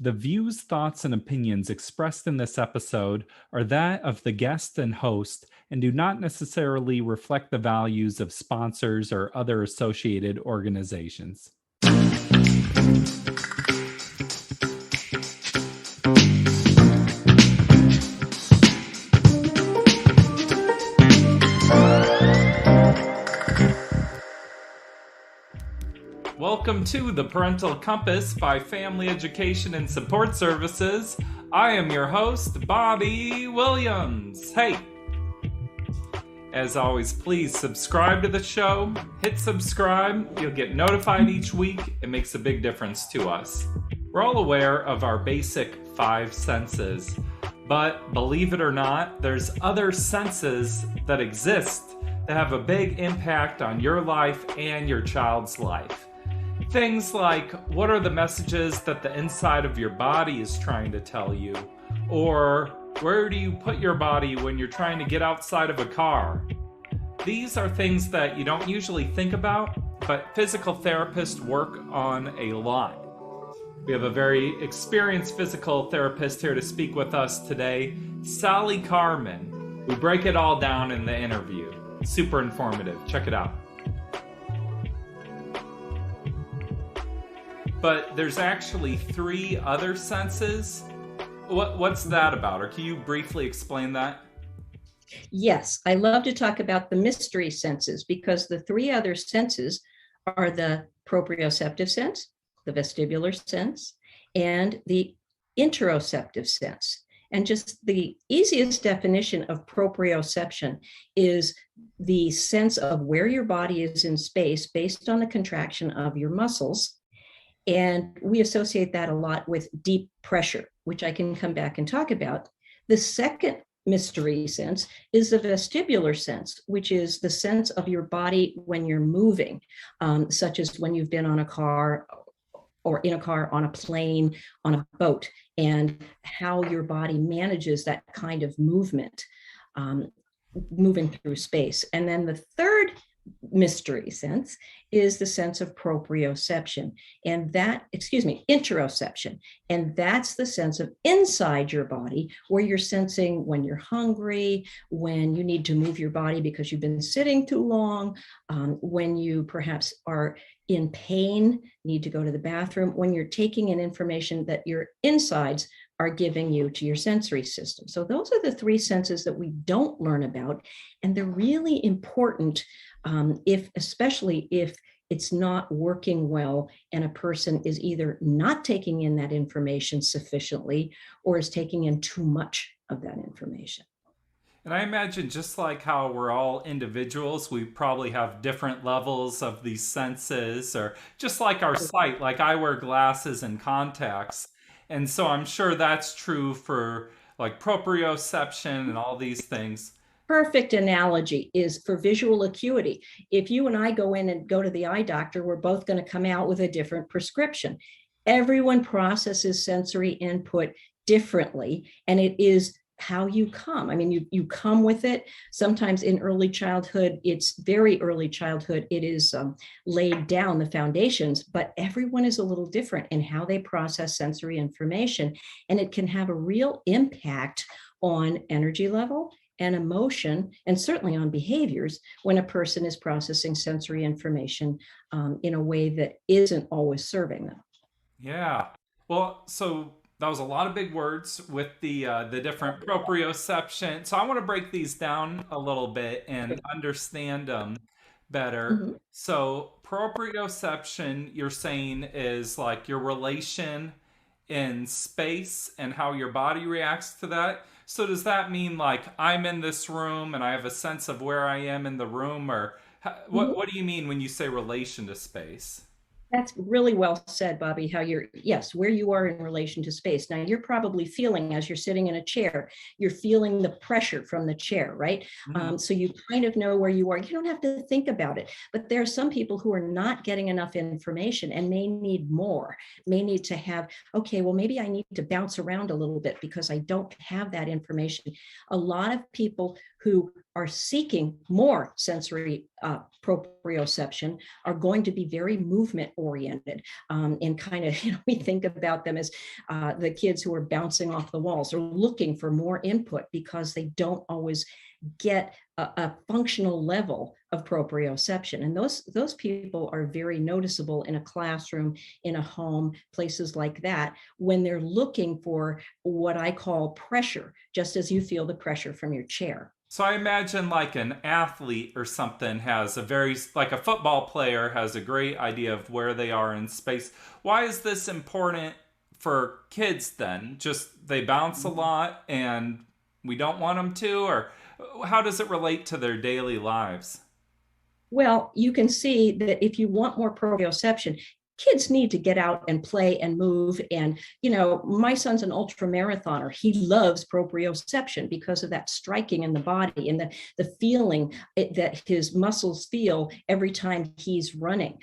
The views, thoughts, and opinions expressed in this episode are that of the guest and host and do not necessarily reflect the values of sponsors or other associated organizations. Welcome to the Parental Compass by Family Education and Support Services. I am your host, Bobby Williams. Hey! As always, please subscribe to the show. Hit subscribe. You'll get notified each week. It makes a big difference to us. We're all aware of our basic 5 senses, but believe it or not, there's other senses that exist that have a big impact on your life and your child's life. Things like, what are the messages that the inside of your body is trying to tell you? Or where do you put your body when you're trying to get outside of a car? These are things that you don't usually think about, but physical therapists work on a lot. We have a very experienced physical therapist here to speak with us today, Sally Carman. We break it all down in the interview. Super informative. Check it out. But there's actually 3 other senses. What's that about? Or can you briefly explain that? Yes, I love to talk about the mystery senses because the 3 other senses are the proprioceptive sense, the vestibular sense, and the interoceptive sense. And just the easiest definition of proprioception is the sense of where your body is in space based on the contraction of your muscles. And we associate that a lot with deep pressure, which I can come back and talk about. The second mystery sense is the vestibular sense, which is the sense of your body when you're moving, such as when you've been on a car or in a car, on a plane, on a boat, and how your body manages that kind of movement, moving through space. And then the third mystery sense is the sense of proprioception, and interoception. And that's the sense of inside your body where you're sensing when you're hungry, when you need to move your body because you've been sitting too long, when you perhaps are in pain, need to go to the bathroom, when you're taking in information that your insides are giving you to your sensory system. So those are the 3 senses that we don't learn about, and they're really important especially if it's not working well and a person is either not taking in that information sufficiently or is taking in too much of that information. And I imagine just like how we're all individuals, we probably have different levels of these senses, or just like our sight, like I wear glasses and contacts. And so I'm sure that's true for like proprioception and all these things. Perfect analogy is for visual acuity. If you and I go in and go to the eye doctor, we're both going to come out with a different prescription. Everyone processes sensory input differently, and it is how you come. I mean, you come with it. Sometimes in early childhood, it's very early childhood, it is laid down the foundations, but everyone is a little different in how they process sensory information, and it can have a real impact on energy level and emotion, and certainly on behaviors when a person is processing sensory information in a way that isn't always serving them. Yeah. Well, so that was a lot of big words with the different proprioception. So I want to break these down a little bit and understand them better. Mm-hmm. So proprioception, you're saying, is like your relation in space and how your body reacts to that. So does that mean like I'm in this room and I have a sense of where I am in the room, or what do you mean when you say relation to space? That's really well said, Bobby, how where you are in relation to space. Now, you're probably feeling as you're sitting in a chair, you're feeling the pressure from the chair, right? So you kind of know where you are. You don't have to think about it. But there are some people who are not getting enough information and may need more, may need to have, okay, well, maybe I need to bounce around a little bit because I don't have that information. A lot of people who are seeking more sensory proprioception are going to be very movement oriented, and kind of, we think about them as the kids who are bouncing off the walls or looking for more input because they don't always get a functional level of proprioception. And those people are very noticeable in a classroom, in a home, places like that, when they're looking for what I call pressure, just as you feel the pressure from your chair. So I imagine like an athlete or something has a very, like a football player has a great idea of where they are in space. Why is this important for kids then? Just they bounce a lot and we don't want them to? Or how does it relate to their daily lives? Well, you can see that if you want more proprioception, kids need to get out and play and move. And, my son's an ultra marathoner. He loves proprioception because of that striking in the body and the feeling that his muscles feel every time he's running.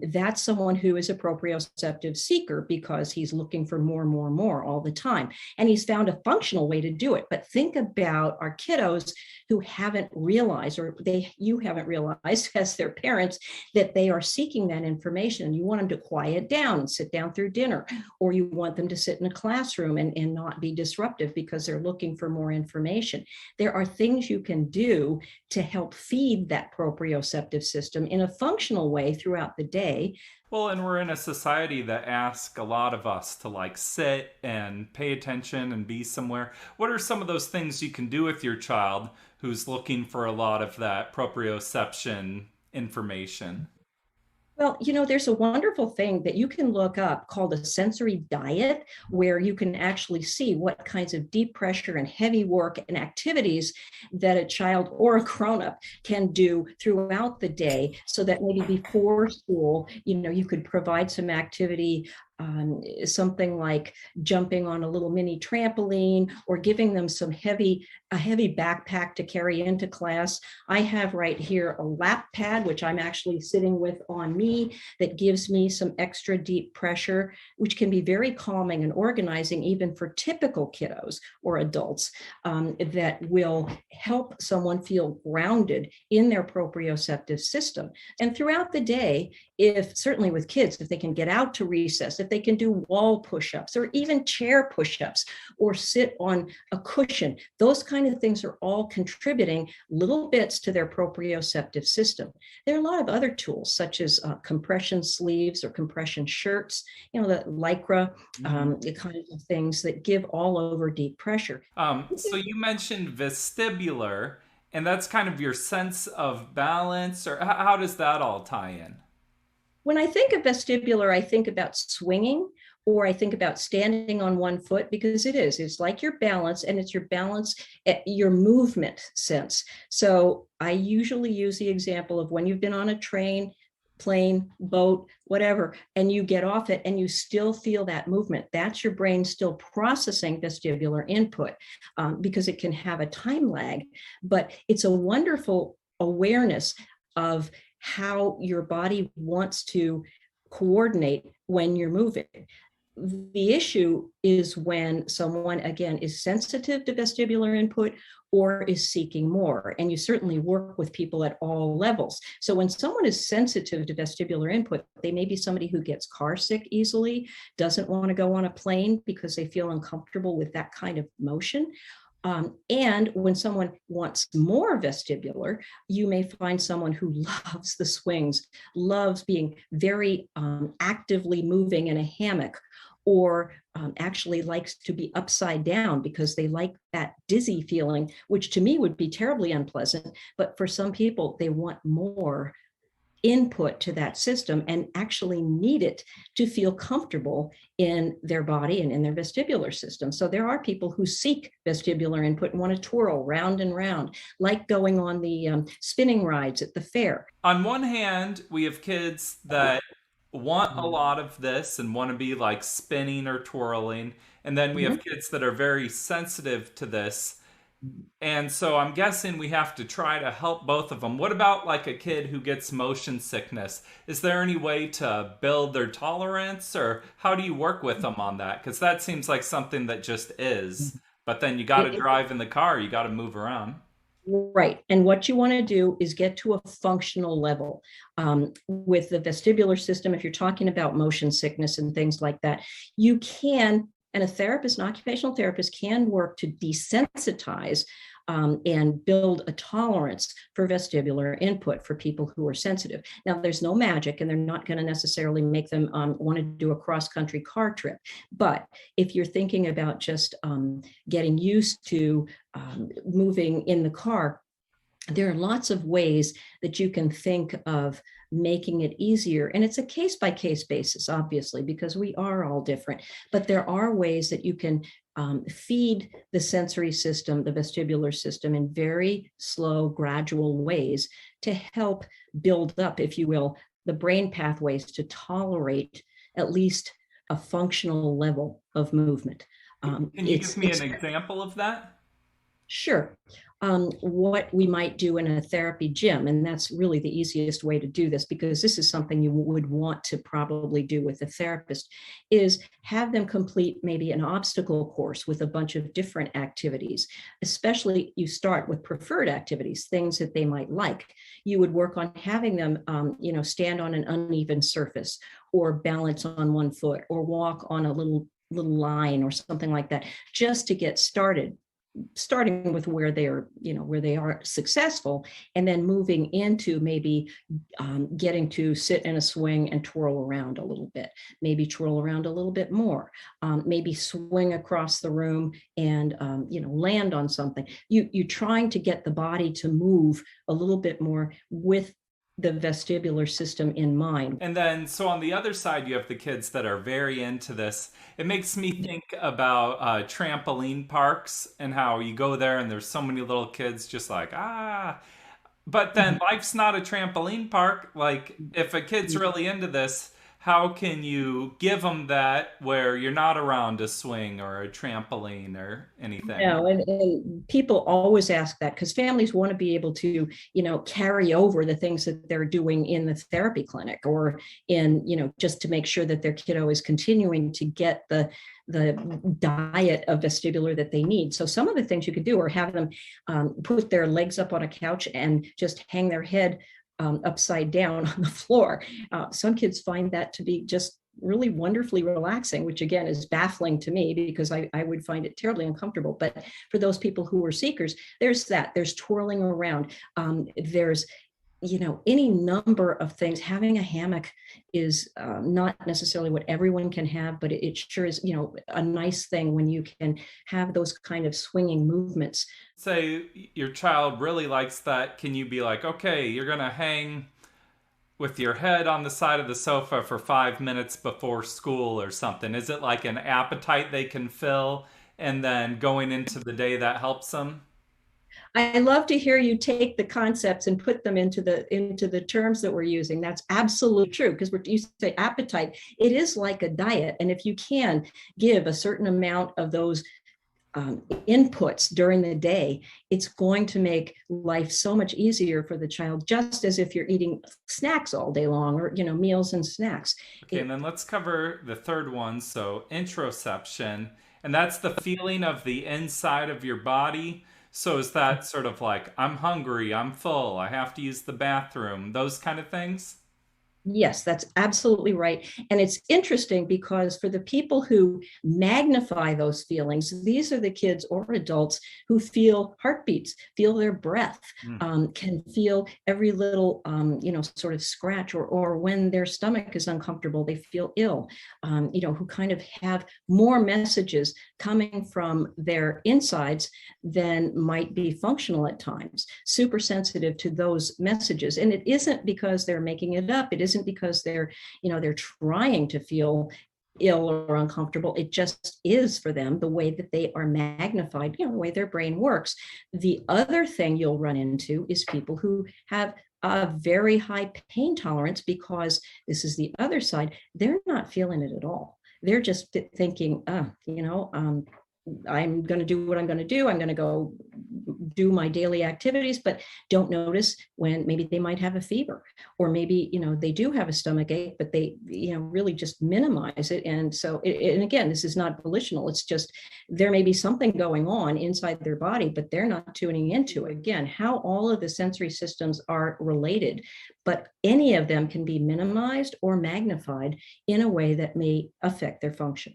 That's someone who is a proprioceptive seeker because he's looking for more, more, more all the time. And he's found a functional way to do it. But think about our kiddos who haven't realized, or you haven't realized as their parents, that they are seeking that information. You want them to quiet down and sit down through dinner, or you want them to sit in a classroom and not be disruptive because they're looking for more information. There are things you can do to help feed that proprioceptive system in a functional way throughout the day. Well, and we're in a society that asks a lot of us to like sit and pay attention and be somewhere. What are some of those things you can do with your child who's looking for a lot of that proprioception information? Well, there's a wonderful thing that you can look up called a sensory diet, where you can actually see what kinds of deep pressure and heavy work and activities that a child or a grown-up can do throughout the day, so that maybe before school, you could provide some activity, something like jumping on a little mini trampoline, or giving them a heavy backpack to carry into class. I have right here a lap pad, which I'm actually sitting with on me, that gives me some extra deep pressure, which can be very calming and organizing even for typical kiddos or adults, that will help someone feel grounded in their proprioceptive system. And throughout the day, certainly with kids, if they can get out to recess, if they can do wall push-ups or even chair push-ups or sit on a cushion, those kind of things are all contributing little bits to their proprioceptive system. There are a lot of other tools, such as compression sleeves or compression shirts, the Lycra, the kinds of things that give all over deep pressure. So you mentioned vestibular, and that's kind of your sense of balance, or how does that all tie in? When I think of vestibular, I think about swinging, or I think about standing on one foot, because it's like your balance, and it's your balance, your movement sense. So I usually use the example of when you've been on a train, plane, boat, whatever, and you get off it and you still feel that movement. That's your brain still processing vestibular input, because it can have a time lag, but it's a wonderful awareness of how your body wants to coordinate when you're moving. The issue is when someone, again, is sensitive to vestibular input or is seeking more. And you certainly work with people at all levels. So when someone is sensitive to vestibular input, they may be somebody who gets car sick easily, doesn't want to go on a plane because they feel uncomfortable with that kind of motion. And when someone wants more vestibular, you may find someone who loves the swings, loves being very actively moving in a hammock, or actually likes to be upside down because they like that dizzy feeling, which to me would be terribly unpleasant. But for some people, they want more input to that system and actually need it to feel comfortable in their body and in their vestibular system. So there are people who seek vestibular input and want to twirl round and round, like going on the spinning rides at the fair. On one hand, we have kids that want a lot of this and want to be like spinning or twirling. And then we have kids that are very sensitive to this. And so I'm guessing we have to try to help both of them. What about like a kid who gets motion sickness? Is there any way to build their tolerance, or how do you work with them on that? Because that seems like something that just is. But then you got to drive in the car, you got to move around. Right. And what you want to do is get to a functional level. With the vestibular system, if you're talking about motion sickness and things like that, you can, and a therapist, an occupational therapist, can work to desensitize and build a tolerance for vestibular input for people who are sensitive. Now, there's no magic, and they're not going to necessarily make them want to do a cross-country car trip. But if you're thinking about just getting used to moving in the car, there are lots of ways that you can think of making it easier. And it's a case by case basis, obviously, because we are all different. But there are ways that you can feed the sensory system, the vestibular system, in very slow, gradual ways to help build up, if you will, the brain pathways to tolerate at least a functional level of movement. Can you give me an example of that? Sure. What we might do in a therapy gym, and that's really the easiest way to do this, because this is something you would want to probably do with a therapist, is have them complete maybe an obstacle course with a bunch of different activities. Especially, you start with preferred activities, things that they might like. You would work on having them, stand on an uneven surface, or balance on one foot, or walk on a little line or something like that, just to get started, starting with where they are, where they are successful, and then moving into maybe getting to sit in a swing and twirl around a little bit, maybe twirl around a little bit more, maybe swing across the room and land on something. You're trying to get the body to move a little bit more with the vestibular system in mind. And then, so on the other side, you have the kids that are very into this. It makes me think about trampoline parks and how you go there and there's so many little kids just like, ah. But then life's not a trampoline park. Like, if a kid's really into this, how can you give them that where you're not around a swing or a trampoline or anything? No, and people always ask that because families want to be able to, carry over the things that they're doing in the therapy clinic, or in, just to make sure that their kiddo is continuing to get the diet of vestibular that they need. So some of the things you could do are have them put their legs up on a couch and just hang their head upside down on the floor. Some kids find that to be just really wonderfully relaxing, which again is baffling to me because I would find it terribly uncomfortable. But for those people who are seekers, there's twirling around. There's any number of things. Having a hammock is not necessarily what everyone can have, but it sure is, a nice thing when you can have those kind of swinging movements. Say your child really likes that. Can you be like, okay, you're going to hang with your head on the side of the sofa for 5 minutes before school or something? Is it like an appetite they can fill, and then going into the day that helps them? I love to hear you take the concepts and put them into the terms that we're using. That's absolutely true, because you say appetite. It is like a diet, and if you can give a certain amount of those inputs during the day, it's going to make life so much easier for the child, just as if you're eating snacks all day long, or meals and snacks. Okay, and then let's cover the third one. So interoception, and that's the feeling of the inside of your body. So is that sort of like, I'm hungry, I'm full, I have to use the bathroom, those kind of things? Yes, that's absolutely right. And it's interesting because for the people who magnify those feelings, these are the kids or adults who feel heartbeats, feel their breath, can feel every little, sort of scratch, or when their stomach is uncomfortable, they feel ill, who kind of have more messages coming from their insides than might be functional at times, super sensitive to those messages. And it isn't because they're making it up. It isn't because they're trying to feel ill or uncomfortable. It just is for them the way that they are magnified, the way their brain works. The other thing you'll run into is people who have a very high pain tolerance, because this is the other side. They're not feeling it at all. They're just thinking, I'm going to do what I'm going to do. I'm going to go do my daily activities, but don't notice when maybe they might have a fever, or maybe, they do have a stomach ache, but they, really just minimize it. And so, and again, this is not volitional. It's just, there may be something going on inside their body, but they're not tuning into it. Again, how all of the sensory systems are related, but any of them can be minimized or magnified in a way that may affect their function.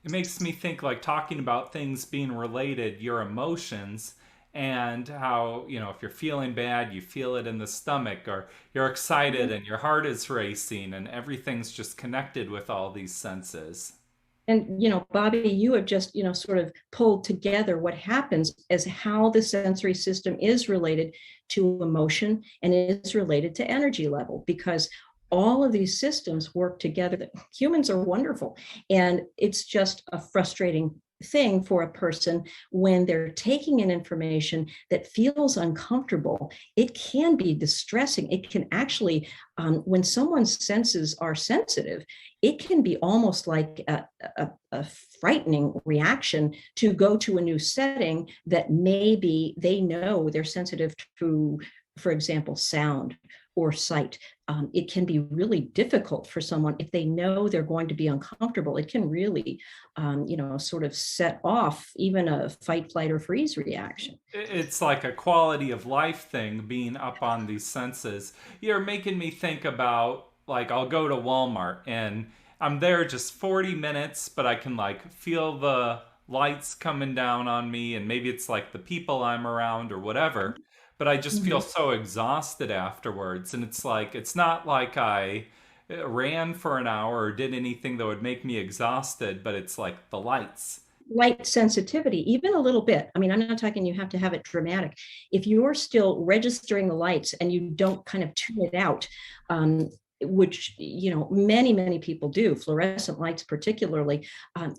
It makes me think, like, talking about things being related, your emotions, and how, if you're feeling bad, you feel it in the stomach, or you're excited and your heart is racing, and everything's just connected with all these senses. And, Bobby, you have just, sort of pulled together what happens as how the sensory system is related to emotion and is related to energy level, because all of these systems work together. Humans are wonderful. And it's just a frustrating thing for a person when they're taking in information that feels uncomfortable. It can be distressing. It can actually, when someone's senses are sensitive, it can be almost like a frightening reaction to go to a new setting that maybe they know they're sensitive to, for example, sound or sight. It can be really difficult for someone if they know they're going to be uncomfortable. It can really, sort of set off even a fight, flight, or freeze reaction. It's like a quality of life thing, being up on these senses. You're making me think about, like, I'll go to Walmart and I'm there just 40 minutes, but I can, like, feel the lights coming down on me, and maybe it's like the people I'm around or whatever, but I just feel so exhausted afterwards. And it's like, it's not like I ran for an hour or did anything that would make me exhausted, but it's like the lights. Light sensitivity, even a little bit. I mean, I'm not talking you have to have it dramatic. If you're still registering the lights and you don't kind of tune it out, which, many people do, fluorescent lights particularly,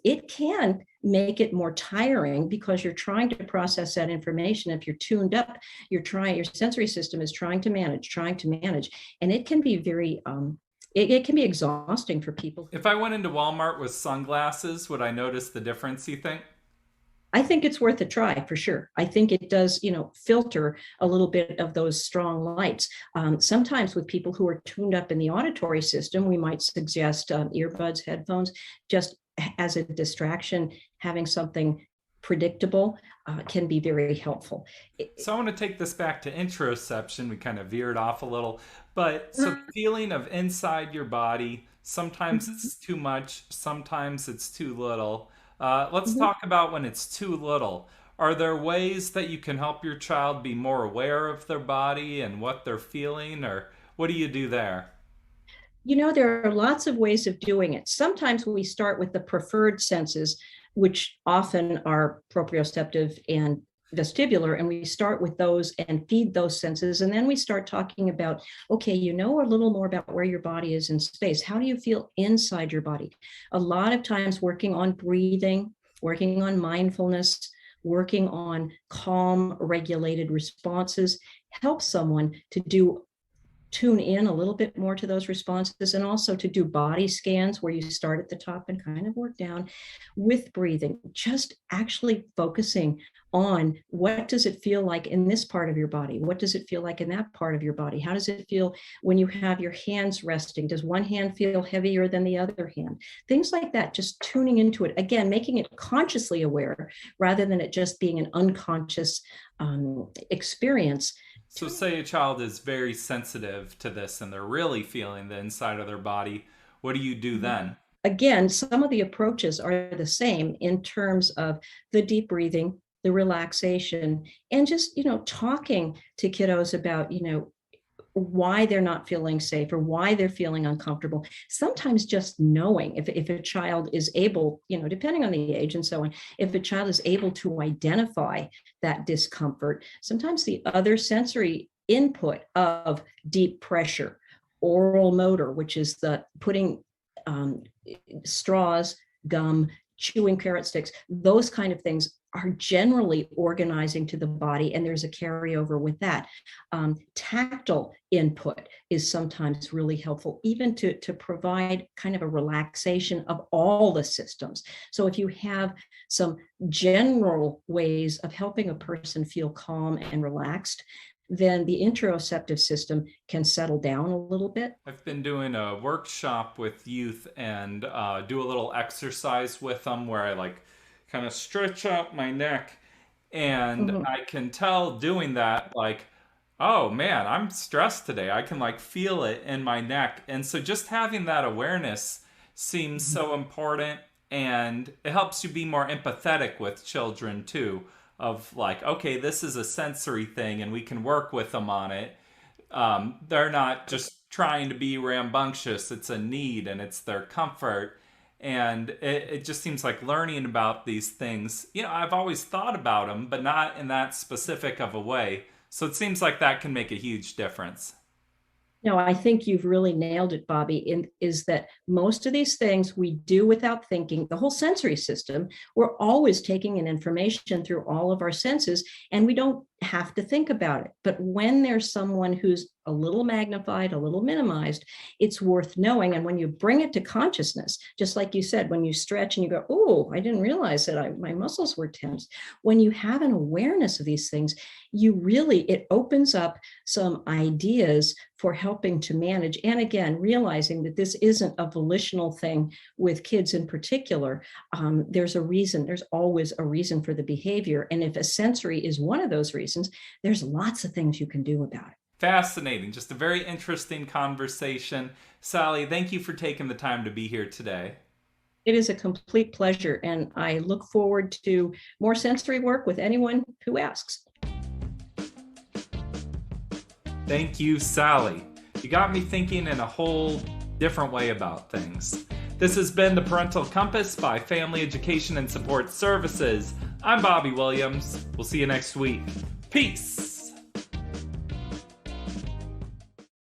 it can make it more tiring because you're trying to process that information. If you're tuned up, your sensory system is trying to manage, and it can be very, it can be exhausting for people. If I went into Walmart with sunglasses, would I notice the difference, you think? I think it's worth a try for sure. I think it does, filter a little bit of those strong lights. Sometimes with people who are tuned up in the auditory system, we might suggest earbuds, headphones, just as a distraction. Having something predictable can be very helpful. So I want to take this back to interoception. We kind of veered off a little, but so the feeling of inside your body, sometimes it's too much, sometimes it's too little. Let's talk about when it's too little. Are there ways that you can help your child be more aware of their body and what they're feeling, or what do you do there? There are lots of ways of doing it. Sometimes we start with the preferred senses, which often are proprioceptive and vestibular, and we start with those and feed those senses. And then we start talking about, okay, a little more about where your body is in space. How do you feel inside your body? A lot of times working on breathing, working on mindfulness, working on calm, regulated responses helps someone to tune in a little bit more to those responses, and also to do body scans where you start at the top and kind of work down with breathing, just actually focusing on what does it feel like in this part of your body? What does it feel like in that part of your body? How does it feel when you have your hands resting? Does one hand feel heavier than the other hand? Things like that, just tuning into it. Again, making it consciously aware rather than it just being an unconscious experience. So say a child is very sensitive to this and they're really feeling the inside of their body. What do you do then? Again, some of the approaches are the same in terms of the deep breathing, the relaxation, and just, talking to kiddos about, why they're not feeling safe or why they're feeling uncomfortable. Sometimes just knowing if a child is able, depending on the age and so on, if a child is able to identify that discomfort, sometimes the other sensory input of deep pressure, oral motor, which is the putting straws, gum, chewing carrot sticks, those kind of things are generally organizing to the body, and there's a carryover with that. Tactile input is sometimes really helpful, even to provide kind of a relaxation of all the systems. So if you have some general ways of helping a person feel calm and relaxed, then the interoceptive system can settle down a little bit. I've been doing a workshop with youth and do a little exercise with them where I like kind of stretch out my neck, and I can tell doing that, like, oh man, I'm stressed today. I can like feel it in my neck. And so just having that awareness seems so important, and it helps you be more empathetic with children too, of like, okay, this is a sensory thing and we can work with them on it. They're not just trying to be rambunctious. It's a need and it's their comfort. And it just seems like learning about these things, I've always thought about them, but not in that specific of a way. So it seems like that can make a huge difference. No, I think you've really nailed it, Bobby, is that most of these things we do without thinking. The whole sensory system, we're always taking in information through all of our senses, and we don't have to think about it. But when there's someone who's a little magnified, a little minimized, it's worth knowing. And when you bring it to consciousness, just like you said, when you stretch and you go, oh, I didn't realize that my muscles were tense. When you have an awareness of these things, it opens up some ideas for helping to manage. And again, realizing that this isn't a volitional thing with kids in particular. There's a reason, there's always a reason for the behavior. And if a sensory is one of those reasons, there's lots of things you can do about it. Fascinating. Just a very interesting conversation. Sally, thank you for taking the time to be here today. It is a complete pleasure, and I look forward to more sensory work with anyone who asks. Thank you, Sally. You got me thinking in a whole different way about things. This has been the Parental Compass by Family Education and Support Services. I'm Bobby Williams. We'll see you next week. Peace.